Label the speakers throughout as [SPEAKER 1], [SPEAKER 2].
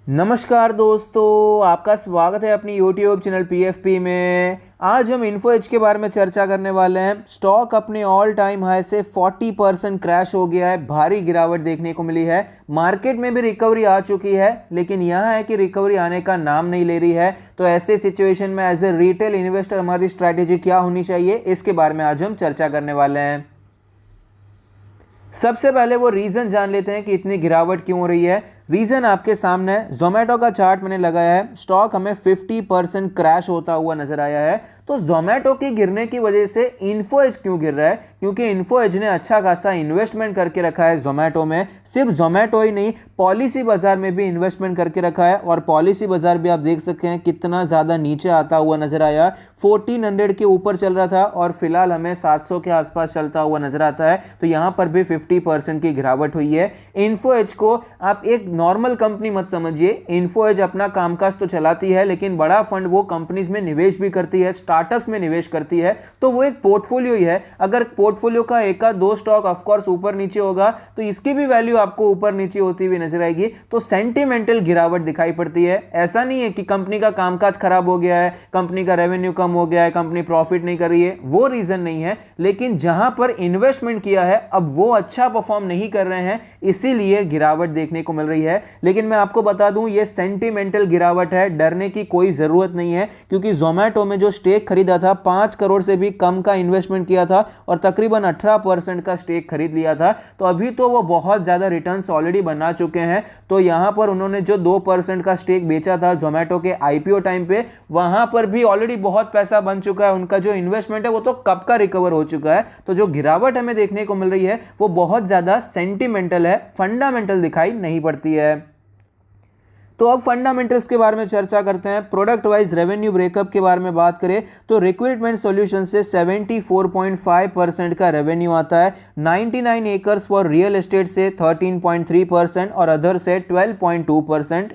[SPEAKER 1] नमस्कार दोस्तों, आपका स्वागत है अपनी YouTube चैनल PFP में। आज हम इन्फो एज के बारे में चर्चा करने वाले हैं। स्टॉक अपने ऑल टाइम हाई से 40% क्रैश हो गया है, भारी गिरावट देखने को मिली है। मार्केट में भी रिकवरी आ चुकी है, लेकिन यह है कि रिकवरी आने का नाम नहीं ले रही है। तो ऐसे सिचुएशन में एज ए रिटेल इन्वेस्टर हमारी स्ट्रैटेजी क्या होनी चाहिए, इसके बारे में आज हम चर्चा करने वाले हैं। सबसे पहले वो रीजन जान लेते हैं कि इतनी गिरावट क्यों हो रही है। रीजन आपके सामने है, जोमेटो का चार्ट मैंने लगाया है। स्टॉक हमें 50% क्रैश होता हुआ नजर आया है। तो जोमेटो के गिरने की वजह से इन्फो एज क्यों गिर रहा है? क्योंकि इन्फो एज ने अच्छा खासा इन्वेस्टमेंट करके रखा है जोमेटो में। सिर्फ जोमेटो ही नहीं, पॉलिसी बाजार में भी इन्वेस्टमेंट करके रखा है। और पॉलिसी बाजार भी आप देख सकते हैं कितना ज्यादा नीचे आता हुआ नजर आया। 1400 के ऊपर चल रहा था और फिलहाल हमें 700 के आसपास चलता हुआ नजर आता है। तो यहां पर भी 50% की गिरावट हुई है। इन्फो एज को आप एक नॉर्मल कंपनी मत समझिए। इन्फो एज अपना कामकाज तो चलाती है, लेकिन बड़ा फंड वो कंपनीज में निवेश भी करती है, स्टार्टअप्स में निवेश करती है। तो वो एक पोर्टफोलियो ही है। अगर पोर्टफोलियो का एक दो स्टॉक ऑफ कोर्स ऊपर नीचे होगा तो इसकी भी वैल्यू आपको ऊपर नीचे होती हुई नजर आएगी। तो सेंटिमेंटल गिरावट दिखाई पड़ती है। ऐसा नहीं है कि कंपनी का कामकाज खराब हो गया है, कंपनी का रेवेन्यू कम हो गया है, कंपनी प्रॉफिट नहीं कर रही है, वो रीजन नहीं है। लेकिन जहां पर इन्वेस्टमेंट किया है अब वो अच्छा परफॉर्म नहीं कर रहे हैं, इसीलिए गिरावट देखने को मिल रही है। लेकिन मैं आपको बता दूं, ये सेंटिमेंटल गिरावट है, डरने की कोई जरूरत नहीं है। क्योंकि जोमेटो में जो स्टेक खरीदा था, 5 करोड़ से भी कम का इन्वेस्टमेंट किया था और तकरीबन 18% का स्टेक खरीद लिया था। तो अभी तो वो बहुत ज्यादा रिटर्न्स ऑलरेडी बना चुके हैं। तो यहां पर उन्होंने जो 2% का स्टेक बेचा था जोमेटो के आईपीओ टाइम पे, वहां पर भी ऑलरेडी बहुत पैसा बन चुका है। उनका जो इन्वेस्टमेंट है वो तो कब का रिकवर हो चुका है। तो जो गिरावट हमें देखने को मिल रही है वो बहुत ज्यादा सेंटिमेंटल है, फंडामेंटल दिखाई नहीं पड़ती है। तो अब फंडामेंटल्स के बारे में चर्चा करते हैं। प्रोडक्ट वाइज रेवेन्यू ब्रेकअप के बारे में बात करें तो रिक्रूटमेंट सॉल्यूशन से 74.5% का रेवेन्यू आता है। 99 एकर्स फॉर रियल एस्टेट से 13.3% और अदर से 12.2%।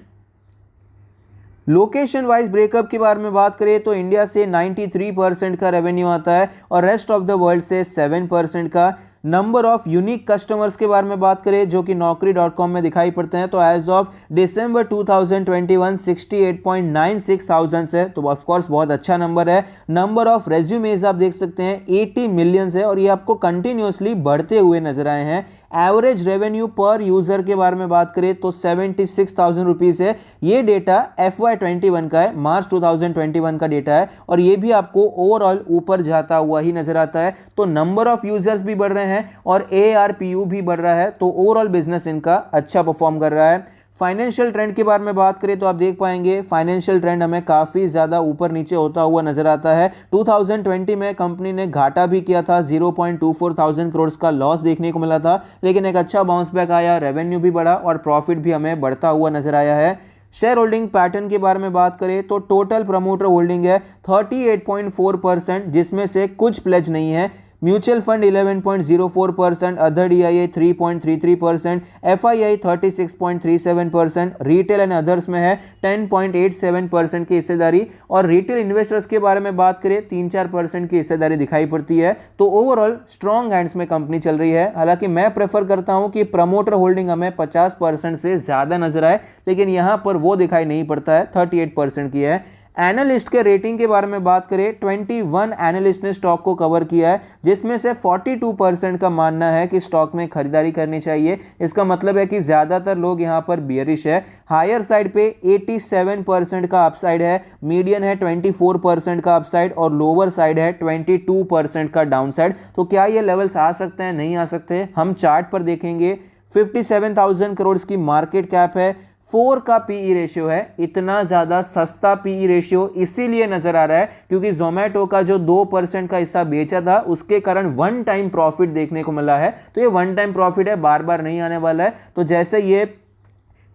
[SPEAKER 1] लोकेशन वाइज ब्रेकअप के बारे में बात करें तो इंडिया से 93% का रेवेन्यू आता है और रेस्ट ऑफ द वर्ल्ड से 7% का। नंबर ऑफ यूनिक कस्टमर्स के बारे में बात करें जो कि naukri.com में दिखाई पड़ते हैं, तो एज ऑफ दिसंबर 2021 68.96 थाउजेंड है। तो ऑफ कोर्स बहुत अच्छा नंबर है। नंबर ऑफ रेज्यूमेज आप देख सकते हैं 80 मिलियंस है और ये आपको कंटिन्यूअसली बढ़ते हुए नजर आए हैं। एवरेज रेवेन्यू पर यूजर के बारे में बात करें तो 76,000 रुपीज है। ये डेटा FY21 का है, मार्च 2021 का डेटा है और ये भी आपको ओवरऑल ऊपर जाता हुआ ही नजर आता है। तो नंबर ऑफ यूजर्स भी बढ़ रहे हैं और ARPU भी बढ़ रहा है। तो ओवरऑल बिजनेस इनका अच्छा परफॉर्म कर रहा है। फाइनेंशियल ट्रेंड के बारे में बात करें तो आप देख पाएंगे फाइनेंशियल ट्रेंड हमें काफ़ी ज़्यादा ऊपर नीचे होता हुआ नजर आता है। 2020 में कंपनी ने घाटा भी किया था, 0.24 थाउजेंड करोड़ का लॉस देखने को मिला था, लेकिन एक अच्छा बाउंस बैक आया, रेवेन्यू भी बढ़ा और प्रॉफिट भी हमें बढ़ता हुआ नजर आया है। शेयर होल्डिंग पैटर्न के बारे में बात करें तो टोटल प्रमोटर होल्डिंग है 38.4%, जिसमें से कुछ प्लेज नहीं है। Mutual fund 11.04%, other DIA 3.33%, FII 36.37%, retail and others में है 10.87% की हिस्सेदारी और रिटेल इन्वेस्टर्स के बारे में बात करें 3-4% की हिस्सेदारी दिखाई पड़ती है। तो ओवरऑल स्ट्रॉन्ग हैंड्स में कंपनी चल रही है। हालांकि मैं प्रेफर करता हूं कि प्रमोटर होल्डिंग हमें 50% से ज्यादा नजर आए, लेकिन यहां पर वो दिखाई नहीं पड़ता है, 38% की है। एनालिस्ट के रेटिंग के बारे में बात करें 21 एनालिस्ट ने स्टॉक को कवर किया है, जिसमें से 42% का मानना है कि स्टॉक में खरीदारी करनी चाहिए। इसका मतलब है कि ज्यादातर लोग यहां पर बियरिश है। हायर साइड पे 87% का अपसाइड है, मीडियन है 24% का अपसाइड और लोअर साइड है 22% का डाउनसाइड। तो क्या ये लेवल्स आ सकते हैं? नहीं आ सकते। हम चार्ट पर देखेंगे 57,000 करोड़ की मार्केट कैप है, 4 का पीई रेशियो है। इतना ज्यादा सस्ता पीई रेशियो इसीलिए नजर आ रहा है क्योंकि जोमेटो का जो 2% का हिस्सा बेचा था उसके कारण वन टाइम प्रॉफिट देखने को मिला है। तो ये वन टाइम प्रॉफिट है, बार बार नहीं आने वाला है। तो जैसे ये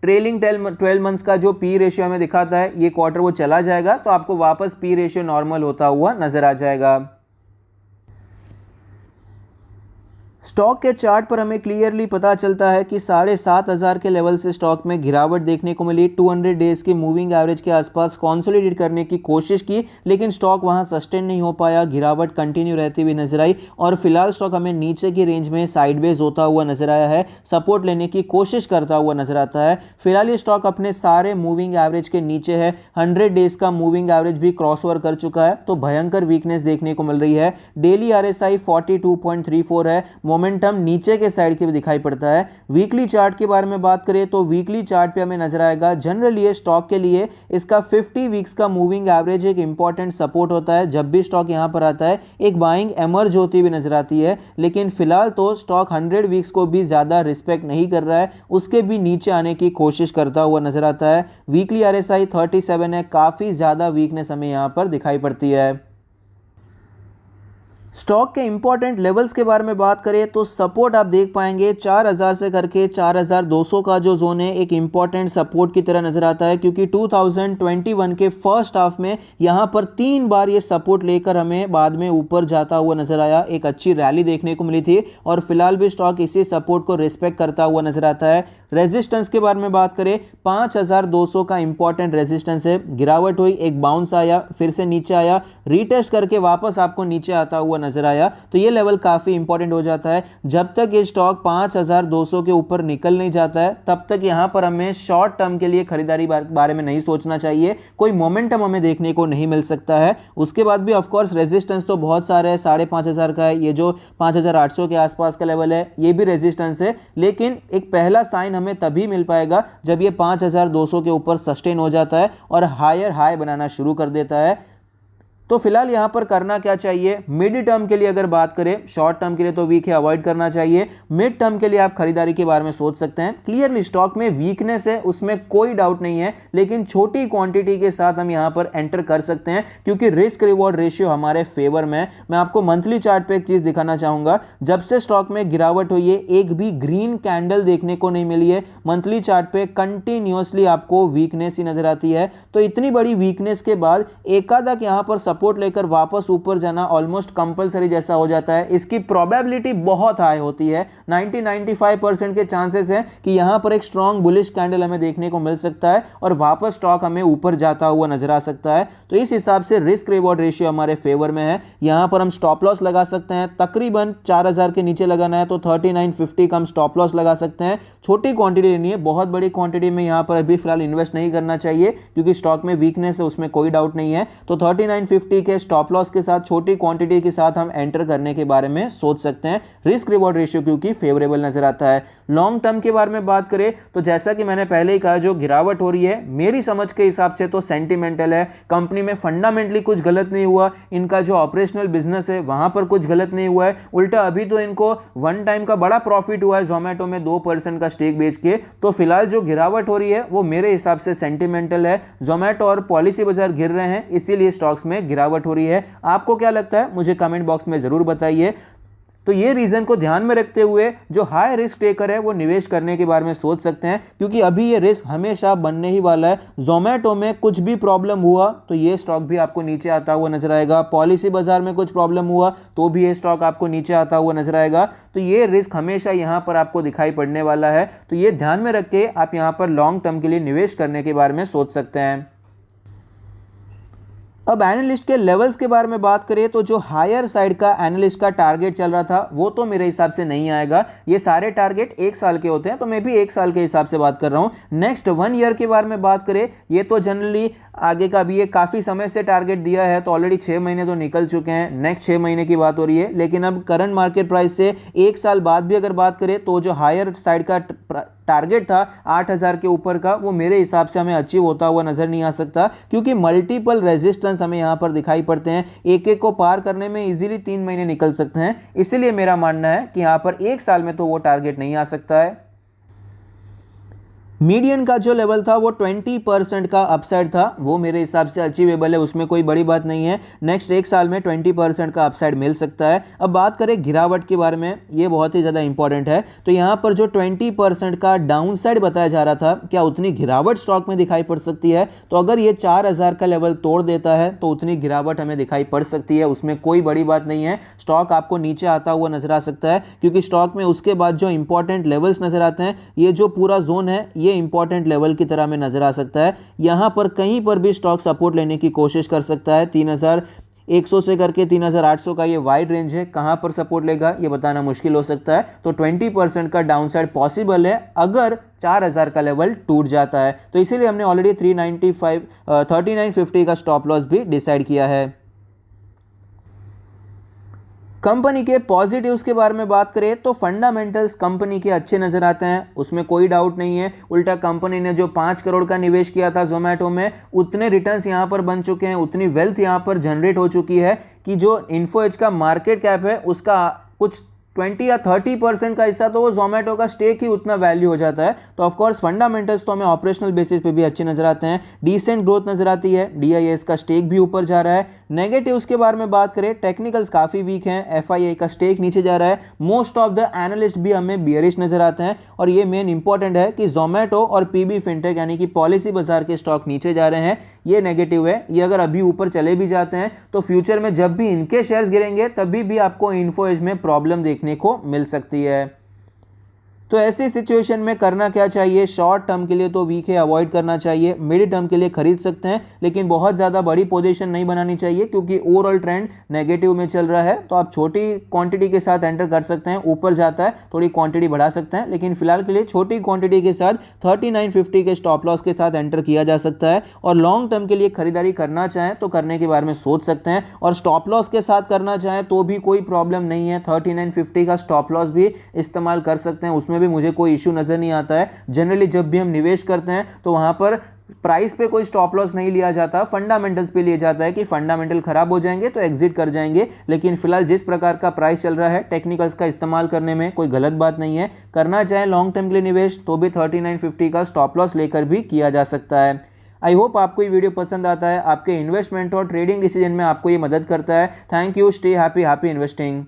[SPEAKER 1] ट्रेलिंग 12 मंथ्स का जो पी रेशियो हमें दिखाता है, ये क्वार्टर वो चला जाएगा तो आपको वापस पी रेशियो नॉर्मल होता हुआ नजर आ जाएगा। स्टॉक के चार्ट पर हमें क्लियरली पता चलता है कि 7,500 के लेवल से स्टॉक में गिरावट देखने को मिली। 200 डेज की मूविंग एवरेज के आसपास कंसोलिडेट करने की कोशिश की, लेकिन स्टॉक वहां सस्टेन नहीं हो पाया, गिरावट कंटिन्यू रहती हुई नजर आई और फिलहाल स्टॉक हमें नीचे की रेंज में साइडवेज होता हुआ नजर आया है, सपोर्ट लेने की कोशिश करता हुआ नजर आता है। फिलहाल ये स्टॉक अपने सारे मूविंग एवरेज के नीचे है, 100 डेज का मूविंग एवरेज भी क्रॉस ओवर कर चुका है, तो भयंकर वीकनेस देखने को मिल रही है। डेली RSI 42.34 है, मोमेंटम नीचे के साइड के भी दिखाई पड़ता है। वीकली चार्ट के बारे में बात करें तो वीकली चार्ट पे हमें नजर आएगा जनरली ये स्टॉक के लिए इसका 50 वीक्स का मूविंग एवरेज एक इंपॉर्टेंट सपोर्ट होता है। जब भी स्टॉक यहां पर आता है एक बाइंग एमर्ज होती हुई नजर आती है, लेकिन फिलहाल तो स्टॉक 100 वीक्स को भी ज्यादा रिस्पेक्ट नहीं कर रहा है, उसके भी नीचे आने की कोशिश करता हुआ नजर आता है। वीकली RSI 37 है, काफी ज्यादा वीकनेस हमें यहां पर दिखाई पड़ती है। स्टॉक के इंपॉर्टेंट लेवल्स के बारे में बात करें तो सपोर्ट आप देख पाएंगे 4000 से करके 4200 का जो जोन है एक इंपॉर्टेंट सपोर्ट की तरह नजर आता है, क्योंकि 2021 के फर्स्ट हाफ में यहां पर 3 बार ये सपोर्ट लेकर हमें बाद में ऊपर जाता हुआ नजर आया, एक अच्छी रैली देखने को मिली थी और फिलहाल भी स्टॉक इसी सपोर्ट को रिस्पेक्ट करता हुआ नजर आता है। रेजिस्टेंस के बारे में बात करें 5200 का इंपॉर्टेंट रेजिस्टेंस है, गिरावट हुई, एक बाउंस आया, फिर से नीचे आया, रीटेस्ट करके वापस आपको नीचे आता हुआ नजर आया, तो ये लेवल काफी इंपॉर्टेंट हो जाता है। जब तक ये स्टॉक 5200 के ऊपर निकल नहीं जाता है तब तक यहां पर हमें शॉर्ट टर्म के लिए खरीदारी बारे में नहीं सोचना चाहिए, कोई मोमेंटम हमें देखने को नहीं मिल सकता है। उसके बाद भी ऑफ कोर्स रेजिस्टेंस तो बहुत सारे है, 5500 का है, ये जो 5800 के आसपास का लेवल है ये भी रेजिस्टेंस है, लेकिन एक पहला साइन हमें तभी मिल पाएगा जब ये 5200 के ऊपर सस्टेन हो जाता है और हायर हाई बनाना शुरू कर देता है। तो फिलहाल यहां पर करना क्या चाहिए, मिड टर्म के लिए अगर बात करें, शॉर्ट टर्म के लिए तो वीक है, अवॉइड करना चाहिए। मिड टर्म के लिए आप खरीदारी के बारे में सोच सकते हैं। क्लियरली स्टॉक में वीकनेस है, उसमें कोई डाउट नहीं है, लेकिन छोटी क्वांटिटी के साथ हम यहां पर एंटर कर सकते हैं क्योंकि रिस्क रिवॉर्ड रेशियो हमारे फेवर में। मैं आपको मंथली चार्ट पे एक चीज दिखाना चाहूंगा, जब से स्टॉक में गिरावट हुई है एक भी ग्रीन कैंडल देखने को नहीं मिली है, मंथली चार्ट पे कंटिन्यूअसली आपको वीकनेस ही नजर आती है। तो इतनी बड़ी वीकनेस के बाद एकाधक यहां पर सपोर्ट लेकर वापस ऊपर जाना ऑलमोस्ट कंपलसरी जैसा हो जाता है। इसकी प्रोबेबिलिटी बहुत हाई होती है, 90-95% के चांसेस हैं कि यहां पर एक स्ट्रॉन्ग बुलिश कैंडल हमें देखने को मिल सकता है और वापस स्टॉक हमें ऊपर जाता हुआ नजर आ सकता है। तो इस हिसाब से रिस्क रिवॉर्ड रेशियो हमारे फेवर में है। यहां पर हम स्टॉप लॉस लगा सकते हैं, तकरीबन 4000 के नीचे लगाना है तो 3950 का हम स्टॉप लॉस लगा सकते हैं। छोटी क्वांटिटी लेनी है, बहुत बड़ी क्वांटिटी में यहां पर अभी फिलहाल इन्वेस्ट नहीं करना चाहिए क्योंकि स्टॉक में वीकनेस है, उसमें कोई डाउट नहीं है। तो 3950 के स्टॉप लॉस के साथ छोटी क्वांटिटी के साथ हम एंटर करने के बारे में सोच सकते हैं। रिस्क रिवॉर्ड रेशियो क्योंकि फेवरेबल नजर आता है। लॉन्ग टर्म के बारे में बात करें तो जैसा कि मैंने पहले ही कहा, जो गिरावट हो रही है मेरी समझ के हिसाब से तो सेंटिमेंटल है। कंपनी में फंडामेंटली कुछ गलत नहीं हुआ, इनका जो ऑपरेशनल बिजनेस है वहां पर कुछ गलत नहीं हुआ है, उल्टा अभी तो इनको वन टाइम का बड़ा प्रॉफिट हुआ है जोमेटो में 2% का स्टेक बेच के। तो फिलहाल जो गिरावट हो रही है वो मेरे हिसाब से सेंटिमेंटल है। जोमेटो और पॉलिसी बाजार गिर रहे हैं, इसीलिए स्टॉक्स में गिरावट हो रही है। आपको क्या लगता है मुझे कमेंट बॉक्स में जरूर बताइए। तो ये रीजन को ध्यान में रखते हुए जो हाई रिस्क टेकर है वो निवेश करने के बारे में सोच सकते हैं, क्योंकि अभी ये रिस्क हमेशा बनने ही वाला है। जोमेटो में कुछ भी प्रॉब्लम हुआ तो ये स्टॉक भी आपको नीचे आता हुआ नजर आएगा, पॉलिसी बाजार में कुछ प्रॉब्लम हुआ तो भी ये स्टॉक आपको नीचे आता हुआ नजर आएगा। तो ये रिस्क हमेशा यहां पर आपको दिखाई पड़ने वाला है। तो ये ध्यान में रख के आप यहां पर लॉन्ग टर्म के लिए निवेश करने के बारे में सोच सकते हैं। अब एनालिस्ट के लेवल्स के बारे में बात करें तो जो हायर साइड का एनालिस्ट का टारगेट चल रहा था वो तो मेरे हिसाब से नहीं आएगा। ये सारे टारगेट 1 साल के होते हैं, तो मैं भी 1 साल के हिसाब से बात कर रहा हूं। नेक्स्ट 1 ईयर के बारे में बात करें, ये तो जनरली आगे का भी ये काफी समय से टारगेट दिया है, तो ऑलरेडी 6 महीने तो निकल चुके हैं, नेक्स्ट 6 महीने की बात हो रही है। लेकिन अब करंट मार्केट प्राइस से 1 साल बाद भी अगर बात करें तो जो हायर साइड का टारगेट था 8000 के ऊपर का, वो मेरे हिसाब से हमें अचीव होता हुआ नजर नहीं आ सकता, क्योंकि मल्टीपल रेजिस्टेंस हमें यहां पर दिखाई पड़ते हैं। एक एक को पार करने में इजीली 3 महीने निकल सकते हैं। इसीलिए मेरा मानना है कि यहां पर 1 साल में तो वो टारगेट नहीं आ सकता है। मीडियन का जो लेवल था वो 20% का अपसाइड था, वो मेरे हिसाब से अचीवेबल है, उसमें कोई बड़ी बात नहीं है। नेक्स्ट एक साल में 20% का अपसाइड मिल सकता है। अब बात करें गिरावट के बारे में, ये बहुत ही ज़्यादा इंपॉर्टेंट है। तो यहाँ पर जो 20% का डाउनसाइड बताया जा रहा था, क्या उतनी गिरावट स्टॉक में दिखाई पड़ सकती है? तो अगर ये 4000 का लेवल तोड़ देता है तो उतनी गिरावट हमें दिखाई पड़ सकती है, उसमें कोई बड़ी बात नहीं है। स्टॉक आपको नीचे आता हुआ नजर आ सकता है, क्योंकि स्टॉक में उसके बाद जो इंपॉर्टेंट लेवल्स नजर आते हैं, ये जो पूरा जोन है ये इंपॉर्टेंट लेवल की तरह में नजर आ सकता है। यहां पर कहीं पर भी स्टॉक सपोर्ट लेने की कोशिश कर सकता है। 3100 से करके 3800 का ये वाइड रेंज है, कहां पर सपोर्ट लेगा ये बताना मुश्किल हो सकता है। तो 20% का डाउनसाइड पॉसिबल है अगर 4000 का लेवल टूट जाता है। तो इसीलिए हमने ऑलरेडी 3950 का स्टॉप लॉस भी डिसाइड किया है। कंपनी के पॉजिटिव्स के बारे में बात करें तो फंडामेंटल्स कंपनी के अच्छे नजर आते हैं, उसमें कोई डाउट नहीं है। उल्टा कंपनी ने जो 5 करोड़ का निवेश किया था जोमेटो में, उतने रिटर्न्स यहां पर बन चुके हैं, उतनी वेल्थ यहां पर जनरेट हो चुकी है कि जो इन्फो एज का मार्केट कैप है उसका कुछ 20 या 30% का हिस्सा तो वो जोमेटो का स्टेक ही उतना वैल्यू हो जाता है। तो ऑफकोर्स फंडामेंटल्स तो हमें ऑपरेशनल बेसिस पे भी अच्छे नजर आते हैं, डिसेंट ग्रोथ नजर आती है, डीआईएस का स्टेक भी ऊपर जा रहा है। नेगेटिव्स के बारे में बात करें, टेक्निकल्स काफी वीक हैं, एफआईआई का स्टेक नीचे जा रहा है, मोस्ट ऑफ द एनालिस्ट भी हमें बियरिश नजर आते हैं। और ये मेन इंपॉर्टेंट है कि जोमेटो और पीबी फिनटेक यानी कि पॉलिसी बाजार के स्टॉक नीचे जा रहे हैं, ये नेगेटिव है। ये अगर अभी ऊपर चले भी जाते हैं तो फ्यूचर में जब भी इनके शेयर्स गिरेंगे तभी भी आपको इन्फो एज में प्रॉब्लम देखने को मिल सकती है। तो ऐसी सिचुएशन में करना क्या चाहिए? शॉर्ट टर्म के लिए तो वीक है, अवॉइड करना चाहिए। मिड टर्म के लिए खरीद सकते हैं, लेकिन बहुत ज़्यादा बड़ी पोजीशन नहीं बनानी चाहिए, क्योंकि ओवरऑल ट्रेंड नेगेटिव में चल रहा है। तो आप छोटी क्वांटिटी के साथ एंटर कर सकते हैं, ऊपर जाता है थोड़ी क्वांटिटी बढ़ा सकते हैं, लेकिन फिलहाल के लिए छोटी क्वांटिटी के साथ 3950 के स्टॉप लॉस के साथ एंटर किया जा सकता है। और लॉन्ग टर्म के लिए खरीदारी करना चाहें तो करने के बारे में सोच सकते हैं, और स्टॉप लॉस के साथ करना चाहें तो भी कोई प्रॉब्लम नहीं है। 3950 का स्टॉप लॉस भी इस्तेमाल कर सकते हैं, उसमें भी मुझे कोई इशू नजर नहीं आता है। जनरली जब भी हम निवेश करते हैं तो वहां पर प्राइस पे कोई स्टॉप लॉस नहीं लिया जाता, फंडामेंटल्स पे लिया जाता है कि फंडामेंटल खराब हो जाएंगे तो एग्जिट कर जाएंगे। लेकिन फिलहाल जिस प्रकार का प्राइस चल रहा है, टेक्निकल्स का इस्तेमाल करने में कोई गलत बात नहीं है। करना चाहे लॉन्ग टर्म के लिए निवेश तो भी 3950 का स्टॉप लॉस लेकर भी किया जा सकता है। आई होप आपको ये वीडियो पसंद आता है, आपके इन्वेस्टमेंट और ट्रेडिंग डिसीजन में आपको ये मदद करता है। Thank you, stay happy, happy investing.